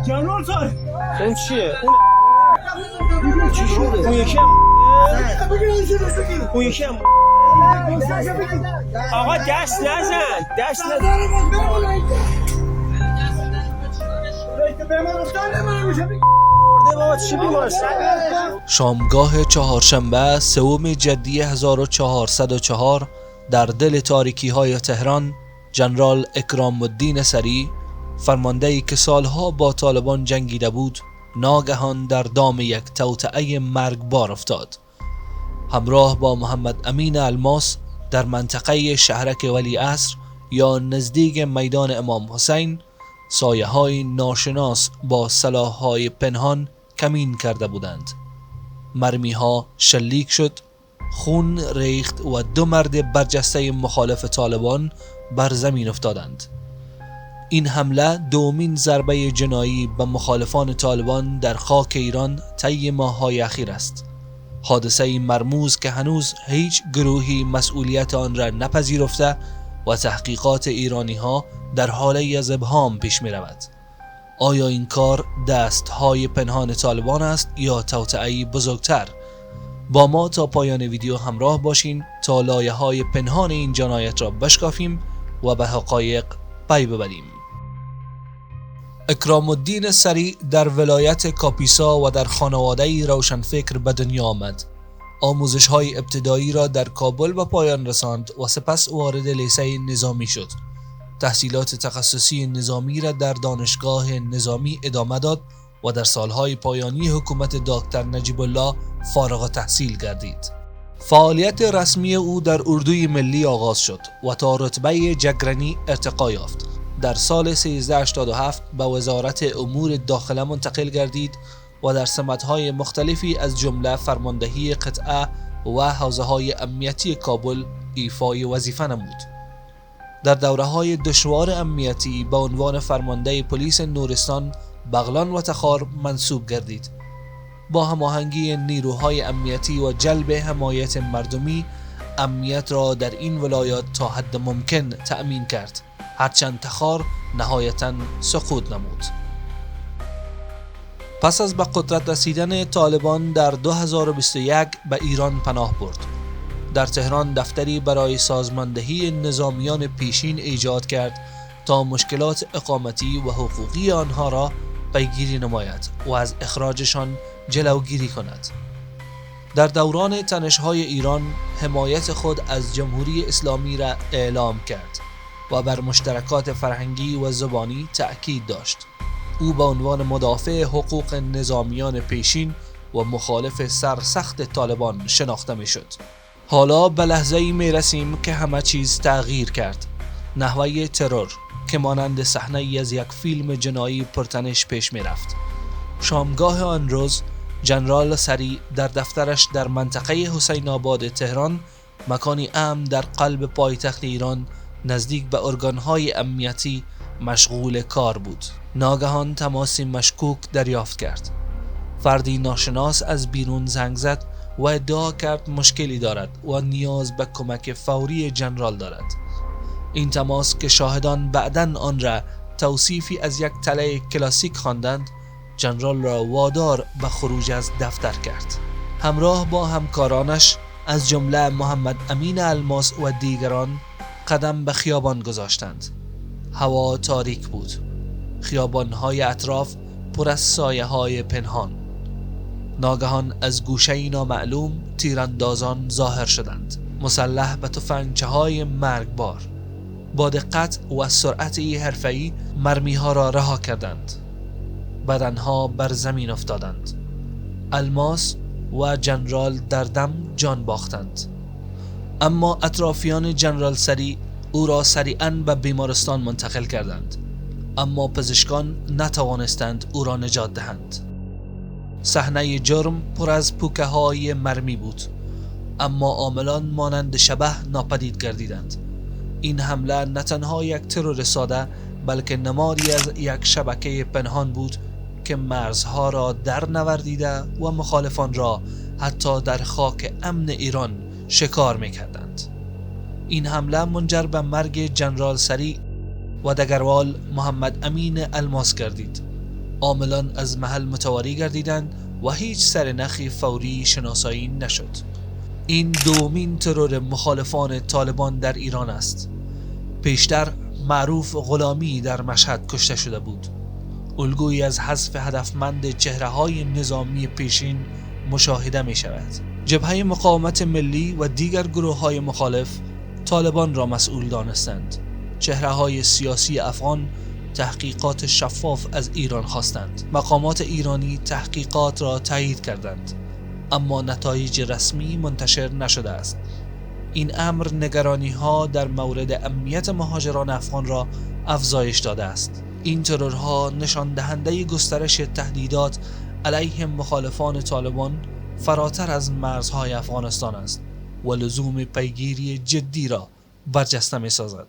جنرال صاحب اون چیه؟ چی شده؟ اون یکی اون یکی آقا دست نزن مرده بابا چی بیمارستان؟ شامگاه چهارشنبه سوم جدی 1404 در دل تاریکی های تهران، جنرال اکرام الدین سری، فرماندهی که سالها با طالبان جنگیده بود، ناگهان در دام یک توطئه مرگبار افتاد. همراه با محمد امین الماس در منطقه شهرک ولیعصر یا نزدیک میدان امام حسین، سایه های ناشناس با سلاح‌های پنهان کمین کرده بودند. مرمی ها شلیک شد، خون ریخت و 2 مرد برجسته مخالف طالبان بر زمین افتادند. این حمله دومین ضربه جنایی به مخالفان طالبان در خاک ایران طی ماه‌های اخیر است. حادثه مرموز که هنوز هیچ گروهی مسئولیت آن را نپذیرفته و تحقیقات ایرانی ها در حاله از ابهام پیش می رود. آیا این کار دستهای پنهان طالبان است یا توطئه‌ای بزرگتر؟ با ما تا پایان ویدیو همراه باشین تا لایه های پنهان این جنایت را بشکافیم و به حقایق پی ببریم. اکرام الدین سری در ولایت کاپیسا و در خانواده روشنفکر به دنیا آمد. آموزش های ابتدایی را در کابل به پایان رساند و سپس وارد لیسه نظامی شد. تحصیلات تخصصی نظامی را در دانشگاه نظامی ادامه داد و در سالهای پایانی حکومت دکتر نجیب الله فارغ التحصیل گردید. فعالیت رسمی او در اردوی ملی آغاز شد و تا رتبه جگرنی ارتقا یافت. در سال 1387 به وزارت امور داخله منتقل گردید و در سمت‌های مختلفی از جمله فرماندهی قطعه و حوزه‌های امنیتی کابل ایفای وظیفه نمود. در دوره‌های دشوار امنیتی به عنوان فرمانده پلیس نورستان، بغلان و تخار منصوب گردید. با هماهنگی نیروهای امنیتی و جلب حمایت مردمی، امنیت را در این ولایات تا حد ممکن تأمین کرد، هرچند تخار نهایتاً سقوط نمود. پس از به قدرت رسیدن طالبان در 2021 به ایران پناه برد. در تهران دفتری برای سازماندهی نظامیان پیشین ایجاد کرد تا مشکلات اقامتی و حقوقی آنها را پیگیری نماید و از اخراجشان جلوگیری کند. در دوران تنش‌های ایران حمایت خود از جمهوری اسلامی را اعلام کرد و بر مشترکات فرهنگی و زبانی تأکید داشت. او به عنوان مدافع حقوق نظامیان پیشین و مخالف سرسخت طالبان شناخته می شد. حالا به لحظه‌ای می رسیم که همه چیز تغییر کرد. نحوه ترور که مانند صحنه‌ای از یک فیلم جنایی پرتنش پیش می رفت. شامگاه آن روز جنرال سری در دفترش در منطقه حسین آباد تهران، مکانی امن در قلب پایتخت ایران نزدیک به ارگان‌های امنیتی، مشغول کار بود. ناگهان تماسی مشکوک دریافت کرد. فردی ناشناس از بیرون زنگ زد و ادعا کرد مشکلی دارد و نیاز به کمک فوری جنرال دارد. این تماس که شاهدان بعداً آن را توصیفی از یک تله کلاسیک خواندند، جنرال را وادار به خروج از دفتر کرد. همراه با همکارانش از جمله محمد امین الماس و دیگران قدم به خیابان گذاشتند. هوا تاریک بود. خیابان‌های اطراف پر از سایه‌های پنهان. ناگهان از گوشه‌ای نامعلوم تیراندازان ظاهر شدند، مسلح به تفنگچه‌های مرگبار. با دقت و سرعتی حرفه‌ای مرمی‌ها را رها کردند. بدنها بر زمین افتادند. الماس و جنرال در دم جان باختند. اما اطرافیان جنرال سری او را سریعاً به بیمارستان منتقل کردند، اما پزشکان نتوانستند او را نجات دهند. صحنه جرم پر از پوکه های مرمی بود، اما عاملان مانند شبح ناپدید گردیدند. این حمله نه تنها یک ترور ساده، بلکه نمادی از یک شبکه پنهان بود که مرزها را در نوردیده و مخالفان را حتی در خاک امن ایران شکار می‌کردند. این حمله منجر به مرگ جنرال سریع و دگروال محمد امین الماس گردید. عاملان از محل متواری گردیدند و هیچ سرنخی فوری شناسایی نشد. این دومین ترور مخالفان طالبان در ایران است. پیشتر معروف غلامی در مشهد کشته شده بود. الگویی از حذف هدفمند چهره‌های نظامی پیشین مشاهده می شود. جبهه مقاومت ملی و دیگر گروه‌های مخالف طالبان را مسئول دانستند. چهره‌های سیاسی افغان تحقیقات شفاف از ایران خواستند. مقامات ایرانی تحقیقات را تایید کردند، اما نتایج رسمی منتشر نشده است. این امر نگرانی‌ها در مورد امنیت مهاجران افغان را افزایش داده است. این ترورها نشان دهنده گسترش تهدیدات علیه مخالفان طالبان فراتر از مرزهای افغانستان است و لزوم پیگیری جدی را برجسته می‌سازد.